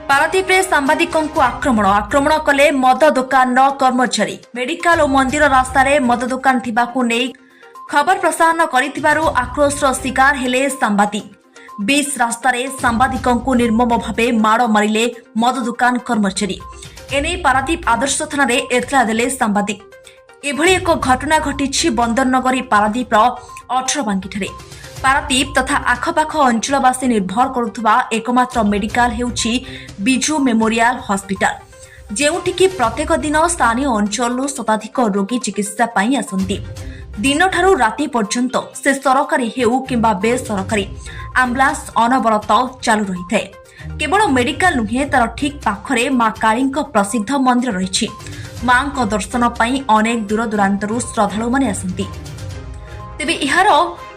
पारादीपे सांबादिकों आक्रमण कले मद दुकान कर्मचारी मेडिकल और मंदिर रास्तार मद दुकान थिबाकु नेई खबर प्रसारण करिथिबारु आक्रोशर शिकार हेले सांबादिक 20 रास्तार सांबादिकों निर्मम भावे माड़ मारिले मद दुकान कर्मचारी एने पारादीप आदर्श थाना एतला देले सांबादिक एभली एक घटना घटी बंदरनगरी पारादीप 18 बांगी पारादीप तथा आखपाख अंचलवासी निर्भर करुवा एकमात्र मेडिकल हेउछि बिजू मेमोरियल हॉस्पिटल जेउठिकी प्रत्येक दिन स्थानीय अंचल शताधिक रोगी चिकित्सा पाई आसंती दिन ठारू राति पर्यंत से सरकारी हेउ किंबा बेसरकारी आम्बुलांस अनवरत चालू रही थाए। केवल मेडिकल नुहे तार ठीक पाखरे मां काली प्रसिद्ध मंदिर रही मां दर्शन पाई अनेक दूर दूरांतरू श्रद्धालु माने आसंती। तेबे इहार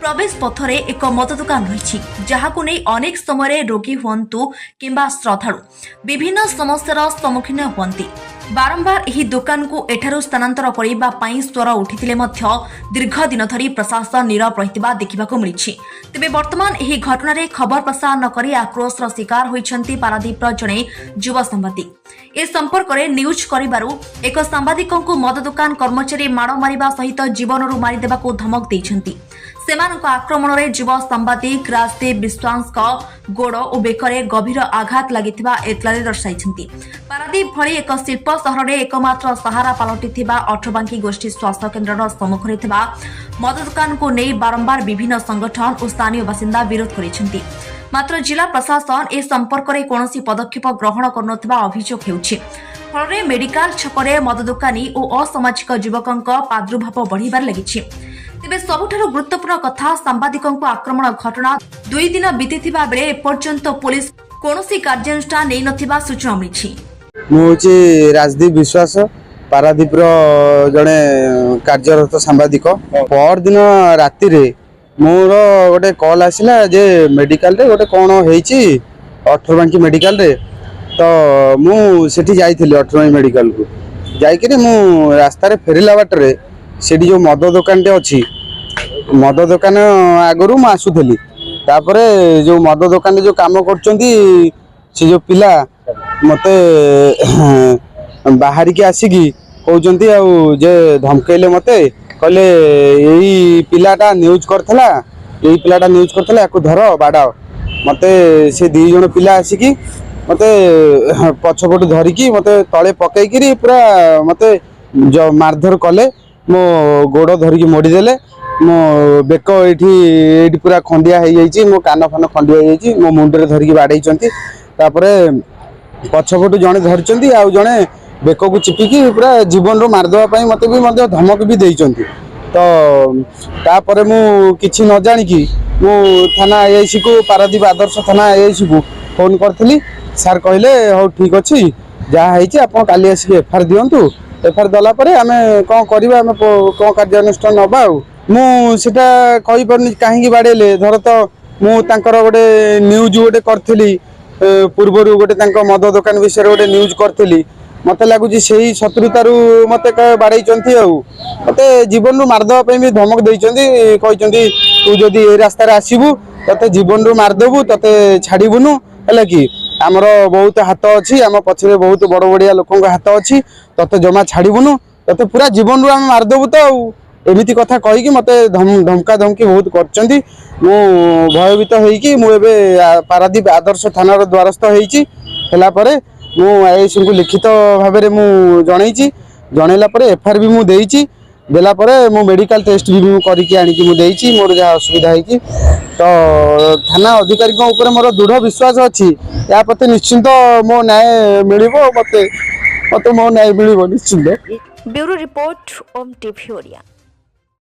प्रवेश पथरे एक मद दुकान रही जहाकु नै अनेक समय रोगी हुंतु किंबा श्रद्धालु विभिन्न समस्यार सम्मुखीन हुंती। बारंबार एही दुकान को एठारु स्थानांतर करिबा पई स्वर उठितिले मध्य दीर्घ दिन धरी प्रशासन नीरव रहितबा देखिबाकु मिलिछि। तेबे वर्तमान एही घटना रे खबर प्रसारण करी आक्रोशर शिकार होइछन्ती पारादीप जणे युवा सांबादिक। ए संपर्क रे न्यूज करिबारु एक सांबादिकଙ୍କୁ मद दुकान कर्मचारी माड़ मारिबा सहित जीवनरु मारि देबाकु धमक दैछन्ती। सेमानक आक्रमण रे युवा सांबादिक राजदीप विश्वास गोड़ और बेकरे गभीर आघात लागिथिबा एतलारे दर्शाइछन्ती। पारादीप भली एक शिल्प सहर रे एकमात्र सहारा पलटिथिबा 18 बांकी गोष्ठी स्वास्थ्य केन्द्र सम्मुखरे थिबा मद दुकान को नै बारंबार विभिन्न संगठन और स्थानीय बासिंदा विरोध करिसेंती। मात्र जिला प्रशासन ए संपर्क रे कोनोसी पदक्षेप ग्रहण करनथिबा अभियोग हेउछि। फलरे मेडिकल छकरे मद दुकानी और असामाजिक युवकଙ୍କ प्रादुर्भाव बढ़िबार लागिछि। तेबे सबुठारु गुरुत्वपूर्ण कथा सांबादिकों आक्रमण घटना 2 दिन बीतीथिबा बेले एपर्यंत पुलिस कोनोसी कार्यानुष्ठान नै नथिबा सूचना मिलिछि। मुझे राजदीप विश्वास पारादीप जड़े कार्यरत सांबादिक पर दिन राति मोर गोटे कॉल आसला जे मेडिकल रे गोटे कौन होईची 18 बांकी मेडिकल रे तो मुझे जाइली 18 बांकी मेडिकल को जाइए मु रास्ता फेरला बाटर से जो मद दुकान टे अच्छी मद दुकान आगरू मु आसुली तापरे जो मद दुकान जो काम करचंदी से जो पिला मते बाहर के आसिकी कहते जे धमकेले मते कहले यही पिलाटा न्यूज करथला यही पिलाटा न्यूज करथला याकू धर बाड़ाओ मते से 2 जण पिला आसिकी मते पछपटू धरिकी मते तले पकईकरी पूरा मते जो मारधर कले मो गोड़ धरिकी मोड़ीदेले मो बेक ये पूरा खंडिया हो जाइए मो कान फान खंडिया हो जाइए मो मुंडे धरिकी बाड़े तापरे पछपटू जड़े धरती आउ जड़े बेक को चिपिकी पूरा जीवन रू मारदेवाई मत भी धमक भी देइचंती। तो तापर मु किछि न जानिकी मु थाना आईआईसी को पारादीप आदर्श थाना आईआईसी को फोन करथिली सर कहले हो ठीक अच्छी जहाँ होती आप काली आसिक एफआईआर दिंतु एफआईआर दला परे आमे कौन करवा आमे कौन कार्यानुष्ठान नबा मुझा कही पारनी कहीं बाड़ेले धर तो मु तांकर गोटे न्यूज गोटे करथिली पूर्वर गोटे मद दुकान विषय गोटे न्यूज करथिली मत लगुच से शत्रुतारू मत बाड़े मत जीवन रू मारदेवाई भी धमक देती तू जदि ए रास्तार आसबू ते जीवन रू मारदेबू ते छाड़बूनु है कि आमर बहुत हाथ अच्छी आम पछरे बहुत बड़ बड़िया लोक हाथ अच्छी ते जमा छाड़बूनु ते पूरा जीवन रू आम मारदेबू तो एमती कथा कहीकि मत धमका धमकी बहुत कर भयभीत होईकि मुझे पारादीप आदर्श थानार द्वारस्थ होईची आईआईसी को लिखित भाव में जनईची जनइला एफआईआर भी मुझे देला मो मेडिकल टेस्ट भी करके आनिकी मुझे मोर जहाँ असुविधा है तो थाना अधिकारी मोर दृढ़ विश्वास अच्छी या प्रति निश्चिंत मो न्याय मिल मत मो न्याय मिल निश्चिंत। ब्यूरो रिपोर्ट ओम टीवी ओडिया।